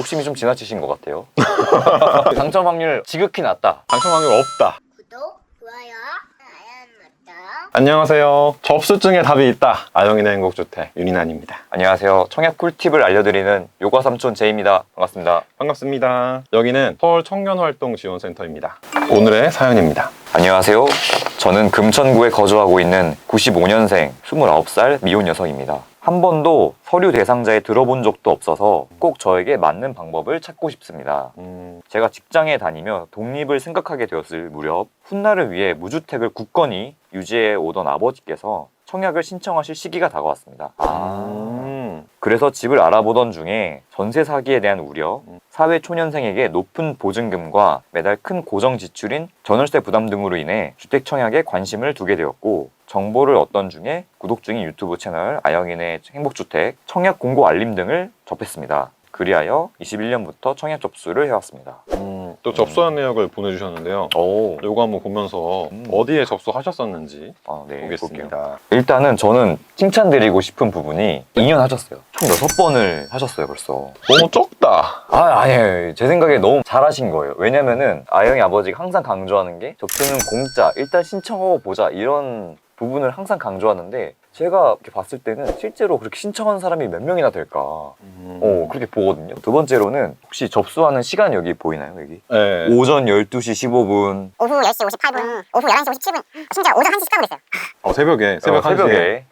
욕심이 좀 지나치신 것 같아요. 당첨 확률 지극히 낮다. 당첨 확률 없다. 구독, 좋아요, 알람 설정. 안녕하세요. 접수증에 답이 있다. 아영이네 행복주택 윤인환입니다. 안녕하세요. 청약 꿀팁을 알려드리는 요가 삼촌 제이입니다. 반갑습니다. 반갑습니다. 여기는 서울 청년활동지원센터입니다. 오늘의 사연입니다. 안녕하세요. 저는 금천구에 거주하고 있는 95년생 29살 미혼 여성입니다. 한 번도 서류 대상자에 들어본 적도 없어서 꼭 저에게 맞는 방법을 찾고 싶습니다. 제가 직장에 다니며 독립을 생각하게 되었을 무렵 훗날을 위해 무주택을 굳건히 유지해 오던 아버지께서 청약을 신청하실 시기가 다가왔습니다. 그래서 집을 알아보던 중에 전세 사기에 대한 우려, 사회초년생에게 높은 보증금과 매달 큰 고정 지출인 전월세 부담 등으로 인해 주택 청약에 관심을 두게 되었고, 정보를 얻던 중에 구독 중인 유튜브 채널 아영인의 행복주택 청약 공고 알림 등을 접했습니다. 그리하여 21년부터 청약 접수를 해왔습니다. 또 접수한 내역을 보내주셨는데요. 요거 한번 보면서 어디에 접수하셨었는지 네, 보겠습니다. 볼게요. 일단은 저는 칭찬드리고 싶은 부분이 2년 하셨어요. 총 6번을 하셨어요, 벌써. 너무 적다. 아니에요. 제 생각에 너무 잘하신 거예요. 왜냐면은 아영이 아버지가 항상 강조하는 게 접수는 공짜, 일단 신청하고 보자, 이런 부분을 항상 강조하는데, 제가 이렇게 봤을 때는 실제로 그렇게 신청한 사람이 몇 명이나 될까 그렇게 보거든요. 두 번째로는 혹시 접수하는 시간 여기 보이나요? 여기? 네. 오전 12시 15분, 오후 10시 58분, 오후 11시 57분, 심지어 오전 1시 시까고 있어요. 새벽에 새벽 1시에. 새벽에.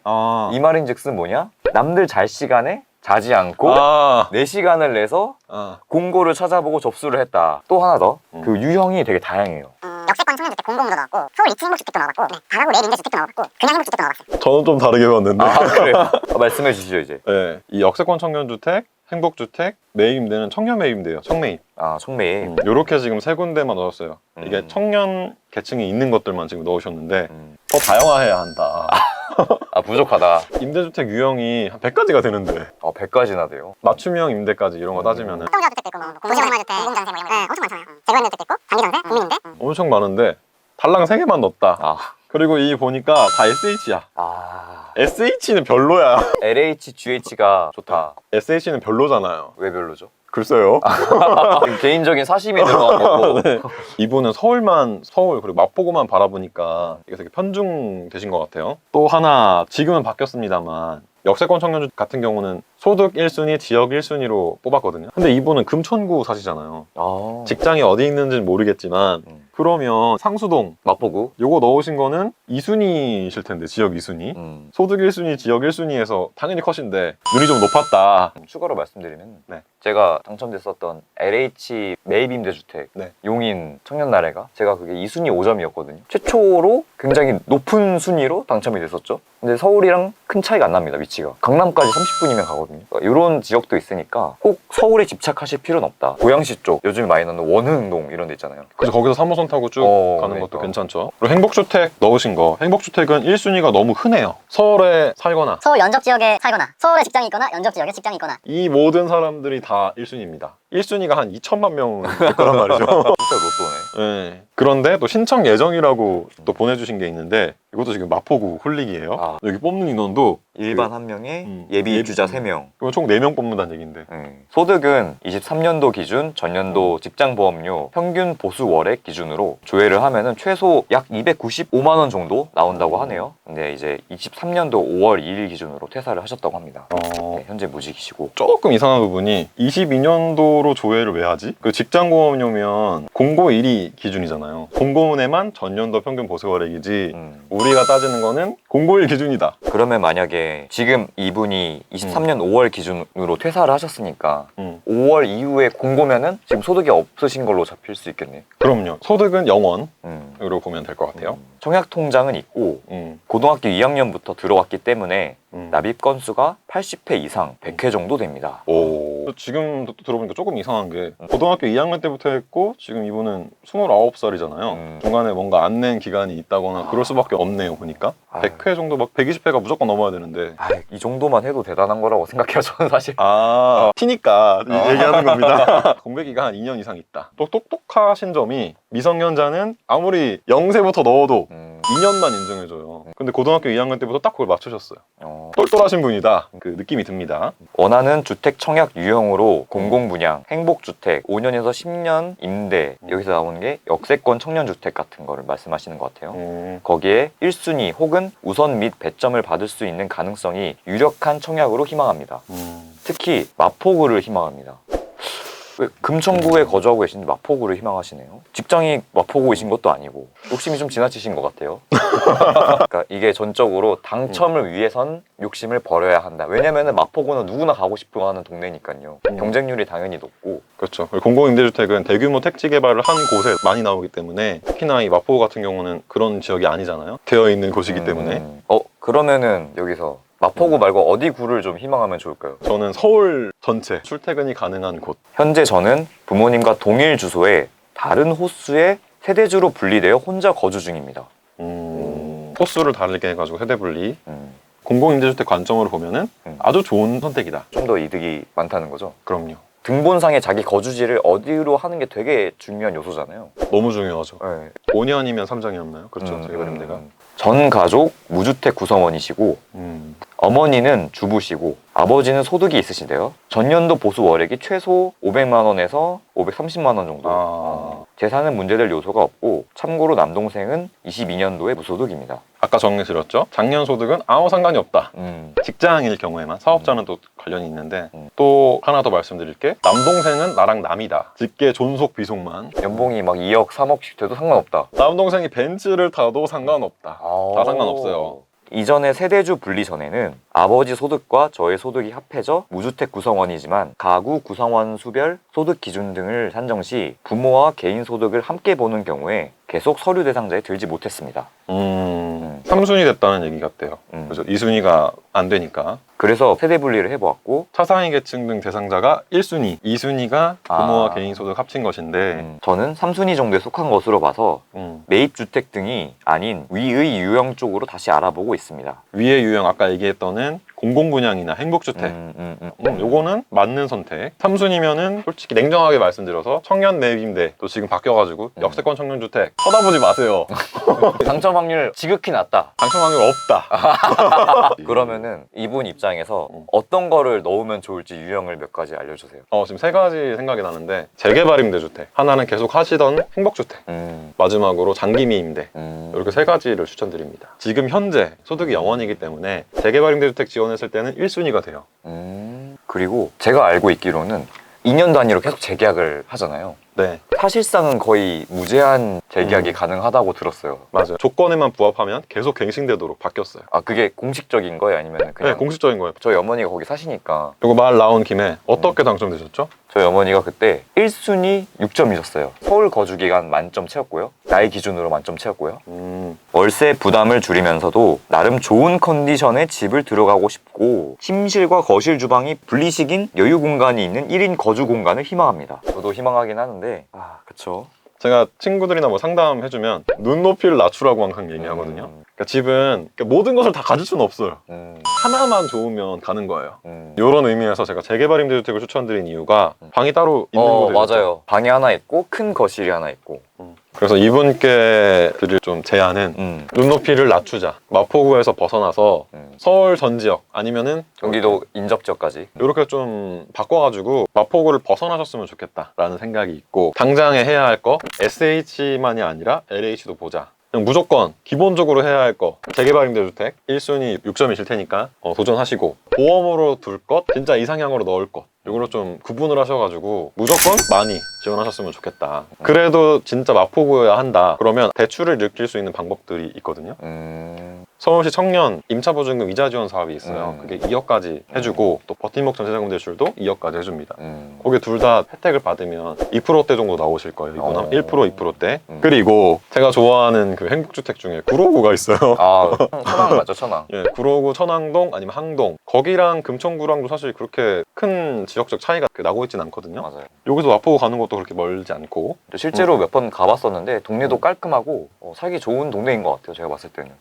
이 말인즉슨 뭐냐? 남들 잘 시간에 자지 않고 내 시간을 내서 공고를 찾아보고 접수를 했다. 또 하나 더, 그 유형이 되게 다양해요. 역세권 청년주택 공공도 나왔고, 서울 2층 행복주택도 나왔고, 다가구 내일 임대주택도 나왔고, 그냥 행복주택도 나왔어요. 저는 좀 다르게 봤는데. 그래요? 말씀해 주시죠, 이제. 네. 이 역세권 청년주택, 행복주택, 매입임대는 청년 매입임대예요. 청매입. 청매입. 요렇게 지금 세 군데만 넣었어요. 이게 청년 계층이 있는 것들만 지금 넣으셨는데 더 다양화해야 한다. 부족하다. 임대주택 유형이 한 100가지가 되는데 100가지나 돼요. 맞춤형 임대까지 이런 거 따지면은 성자주택도 있고, 공공생활주택, 공공장세 뭐 이런 거 엄청 많잖아요. 재건주택도 있고, 단기전세, 국민임대. 엄청 많은데 달랑 3개만 넣었다. 그리고 이 보니까 다 SH야. SH는 별로야. LH, GH가 좋다. SH는 별로잖아요. 왜 별로죠? 글쎄요. 개인적인 사심이 들어간 거고. 네. 이분은 서울 그리고 마포구만 바라보니까 이게 되게 편중되신 것 같아요. 또 하나 지금은 바뀌었습니다만 역세권 청년주택 같은 경우는 소득 1순위, 지역 1순위로 뽑았거든요. 근데 이분은 금천구 사시잖아요. 직장이 어디 있는지는 모르겠지만 그러면 상수동, 마포구? 요거 넣으신 거는 2순위실 텐데, 지역 2순위. 소득 1순위, 지역 1순위에서 당연히 컷인데 눈이 좀 높았다. 추가로 말씀드리면 네. 제가 당첨됐었던 LH 매입임대주택 용인 청년나래가 제가 그게 2순위 5점이었거든요. 최초로 굉장히 높은 순위로 당첨이 됐었죠. 근데 서울이랑 큰 차이가 안 납니다, 위치가. 강남까지 30분이면 가거든요. 그러니까 이런 지역도 있으니까 꼭 서울에 집착하실 필요는 없다. 고양시 쪽, 요즘에 많이 나오는 원흥동 이런 데 있잖아요. 그래서 거기서 3호선 타고 쭉 가는 그러니까. 것도 괜찮죠. 그리고 행복주택 넣으신 거, 행복주택은 1순위가 너무 흔해요. 서울에 살거나 서울 연접 지역에 살거나, 서울에 직장이 있거나, 연접 지역에 직장이 있거나. 이 모든 사람들이 다 1순위입니다. 1순위가 한 2천만 명 될 거란 말이죠. 진짜 로또네. 네. 그런데 또 신청 예정이라고 또 보내주신 게 있는데, 이것도 지금 마포구 홀릭이에요. 여기 뽑는 인원도 일반 한 명에 예비 입주자 3명. 그럼 총 4명 뽑는다는 얘기인데. 소득은 23년도 기준 전년도 직장보험료 평균 보수 월액 기준으로 조회를 하면은 최소 약 295만 원 정도 나온다고 하네요. 근데 이제 23년도 5월 2일 기준으로 퇴사를 하셨다고 합니다. 네, 현재 무직이시고. 조금 이상한 부분이 22년도로 조회를 왜 하지? 그 직장보험료면 공고 1위 기준이잖아요. 공고운에만 전년도 평균 보수 월액이지 우리가 따지는 거는 공고 1 기준이다. 그러면 만약에 지금 이분이 23년 5월 기준으로 퇴사를 하셨으니까 5월 이후에 공고면은 지금 소득이 없으신 걸로 잡힐 수 있겠네요. 그럼요. 소득은 0원으로 보면 될 것 같아요. 청약 통장은 있고 고등학교 2학년부터 들어왔기 때문에 납입 건수가 80회 이상 100회 정도 됩니다. 지금 들어보니까 조금 이상한 게 고등학교 2학년 때부터 했고 지금 이분은 29살이잖아요. 중간에 뭔가 안 낸 기간이 있다거나 그럴 수밖에 없네요, 보니까. 100회 정도, 막 120회가 무조건 넘어야 되는데. 이 정도만 해도 대단한 거라고 생각해요, 저는 사실. 티니까 얘기하는 겁니다. 공백기가 한 2년 이상 있다. 또 똑똑하신 점이 미성년자는 아무리 0세부터 넣어도 음. 2년만 인정해줘요. 근데 고등학교 2학년 때부터 딱 그걸 맞추셨어요. 어. 똘똘하신 분이다. 그 느낌이 듭니다. 원하는 주택 청약 유형으로 공공분양, 행복주택, 5년에서 10년 임대, 여기서 나오는 게 역세권 청년주택 같은 거를 말씀하시는 것 같아요. 거기에 1순위 혹은 우선 및 배점을 받을 수 있는 가능성이 유력한 청약으로 희망합니다. 특히 마포구를 희망합니다. 왜 금천구에 거주하고 계신데 마포구를 희망하시네요. 직장이 마포구이신 것도 아니고 욕심이 좀 지나치신 것 같아요. 그러니까 이게 전적으로 당첨을 위해선 욕심을 버려야 한다. 왜냐면은 마포구는 누구나 가고 싶어 하는 동네니까요. 경쟁률이 당연히 높고. 그렇죠. 공공임대주택은 대규모 택지 개발을 한 곳에 많이 나오기 때문에 특히나 이 마포구 같은 경우는 그런 지역이 아니잖아요. 되어 있는 곳이기 때문에. 그러면은 여기서 마포구 말고 어디 구를 좀 희망하면 좋을까요? 저는 서울 전체 출퇴근이 가능한 곳. 현재 저는 부모님과 동일 주소에 다른 호수에 세대주로 분리되어 혼자 거주 중입니다. 호수를 다르게 해가지고 세대 분리. 공공임대주택 관점으로 보면은 아주 좋은 선택이다. 좀 더 이득이 많다는 거죠. 그럼요. 등본상에 자기 거주지를 어디로 하는 게 되게 중요한 요소잖아요. 너무 중요하죠. 네. 5년이면 3장이었나요? 그렇죠. 재개발임대가. 전 가족 무주택 구성원이시고 어머니는 주부시고 아버지는 소득이 있으신데요. 전년도 보수 월액이 최소 500만 원에서 530만 원 정도. 재산은 문제될 요소가 없고 참고로 남동생은 22년도에 무소득입니다. 아까 정리드렸죠. 작년 소득은 아무 상관이 없다. 직장일 경우에만. 사업자는 또 관련이 있는데 또 하나 더 말씀드릴 게 남동생은 나랑 남이다. 직계 존속 비속만. 연봉이 막 2억 3억씩 돼도 상관없다. 남동생이 벤츠를 타도 상관없다. 다 상관없어요. 이전에 세대주 분리 전에는 아버지 소득과 저의 소득이 합해져 무주택 구성원이지만 가구 구성원 수별 소득 기준 등을 산정 시 부모와 개인 소득을 함께 보는 경우에 계속 서류 대상자에 들지 못했습니다. 3순위 됐다는 얘기 같대요. 그래서 2순위가 안 되니까. 그래서 세대 분리를 해보았고 차상위 계층 등 대상자가 1순위, 2순위가 부모와 개인 소득 합친 것인데 저는 3순위 정도에 속한 것으로 봐서 매입주택 등이 아닌 위의 유형 쪽으로 다시 알아보고 있습니다. 위의 유형 아까 얘기했던 공공분양이나 행복주택 요거는 맞는 선택. 3순위면은 솔직히 냉정하게 말씀드려서 청년 매입임대 또 지금 바뀌어가지고 역세권 청년주택 쳐다보지 마세요. 당첨 확률 지극히 낮다. 당첨 확률 없다. 그러면은 이분 입장에서 어떤 거를 넣으면 좋을지 유형을 몇 가지 알려주세요. 지금 3가지 생각이 나는데 재개발임대주택, 하나는 계속 하시던 행복주택, 마지막으로 장기미임대 이렇게 3가지를 추천드립니다. 지금 현재 소득이 0원이기 때문에 재개발임대주택 지원했을 때는 1순위가 돼요. 그리고 제가 알고 있기로는 2년 단위로 계속 재계약을 하잖아요. 네, 사실상은 거의 무제한 재계약이 가능하다고 들었어요. 맞아요. 조건에만 부합하면 계속 갱신되도록 바뀌었어요. 아, 그게 공식적인 거예요? 아니면 그냥? 네, 공식적인 거예요. 저희 어머니가 거기 사시니까. 이거 말 나온 김에 어떻게 당첨되셨죠? 저희 어머니가 그때 1순위 6점이셨어요. 서울 거주기간 만점 채웠고요. 나이 기준으로 만점 채웠고요. 월세 부담을 줄이면서도 나름 좋은 컨디션의 집을 들어가고 싶고 침실과 거실 주방이 분리식인 여유 공간이 있는 1인 거주 공간을 희망합니다. 저도 희망하긴 하는데 그쵸. 제가 친구들이나 뭐 상담해주면 눈높이를 낮추라고 항상 얘기하거든요. 그러니까 집은 모든 것을 다 가질 수는 없어요. 하나만 좋으면 가는 거예요. 이런 의미에서 제가 재개발임대주택을 추천드린 이유가 방이 따로 있는 곳에 맞아요. 방이 하나 있고 큰 거실이 하나 있고. 그래서 이분께 드릴 좀 제안은 눈높이를 낮추자. 마포구에서 벗어나서 서울 전 지역 아니면은 경기도 인접 지역까지 이렇게 좀 바꿔가지고 마포구를 벗어나셨으면 좋겠다라는 생각이 있고 당장에 해야 할 거 SH만이 아니라 LH도 보자. 그냥 무조건 기본적으로 해야 할 거 재개발임대주택 1순위 6점이실 테니까 도전하시고 보험으로 둘 것 진짜 이상향으로 넣을 것 이걸로 좀 구분을 하셔가지고 무조건 많이 지원하셨으면 좋겠다. 그래도 진짜 마포구여야 한다 그러면 대출을 느낄 수 있는 방법들이 있거든요. 서울시 청년 임차보증금 이자 지원 사업이 있어요. 그게 2억까지 해주고 또 버팀목 전세자금 대출도 2억까지 해줍니다. 거기 둘 다 혜택을 받으면 2%대 정도 나오실 거예요. 이분은 1%, 2%대. 그리고 제가 좋아하는 그 행복주택 중에 구로구가 있어요. 천왕 맞죠, 천왕. 예, 구로구 천왕동 아니면 항동 거기랑 금천구랑도 사실 그렇게 큰 지역적 차이가 나고 있진 않거든요. 맞아요. 여기서 마포구 가는 것도 그렇게 멀지 않고 실제로 몇 번 가봤었는데 동네도 깔끔하고 살기 좋은 동네인 것 같아요. 제가 봤을 때는.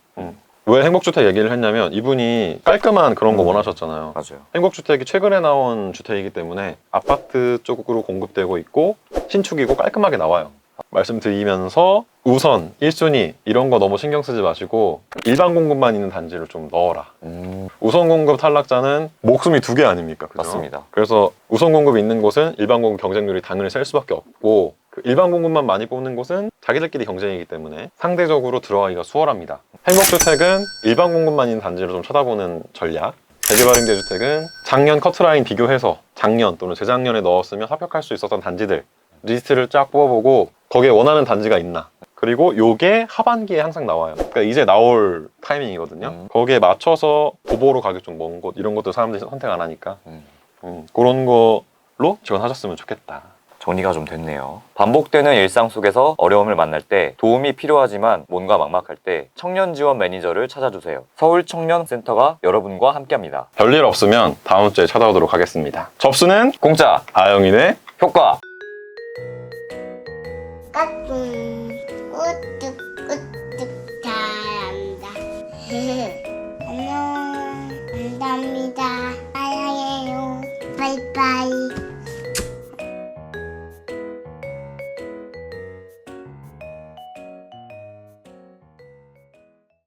왜 행복주택 얘기를 했냐면 이분이 깔끔한 그런 거 원하셨잖아요. 맞아요. 행복주택이 최근에 나온 주택이기 때문에 아파트 쪽으로 공급되고 있고 신축이고 깔끔하게 나와요. 말씀드리면서 우선 1순위 이런 거 너무 신경 쓰지 마시고 일반 공급만 있는 단지를 좀 넣어라. 우선 공급 탈락자는 목숨이 2개 아닙니까? 그죠? 맞습니다. 그래서 우선 공급이 있는 곳은 일반 공급 경쟁률이 당연히 셀 수밖에 없고 그 일반 공급만 많이 뽑는 곳은 자기들끼리 경쟁이기 때문에 상대적으로 들어가기가 수월합니다. 행복주택은 일반 공급만 있는 단지를 좀 쳐다보는 전략. 재개발임대주택은 작년 커트라인 비교해서 작년 또는 재작년에 넣었으면 합격할 수 있었던 단지들 리스트를 쫙 뽑아보고 거기에 원하는 단지가 있나, 그리고 요게 하반기에 항상 나와요. 그러니까 이제 나올 타이밍이거든요. 거기에 맞춰서 도보로 가격 좀 먼 곳 이런 것도 사람들이 선택 안 하니까 그런 걸로 지원하셨으면 좋겠다. 정리가 좀 됐네요. 반복되는 일상 속에서 어려움을 만날 때 도움이 필요하지만 뭔가 막막할 때 청년 지원 매니저를 찾아주세요. 서울 청년센터가 여러분과 함께합니다. 별일 없으면 다음 주에 찾아오도록 하겠습니다. 접수는 공짜 아영이네 효과. 까꿍 우뚝 우뚝 잘한다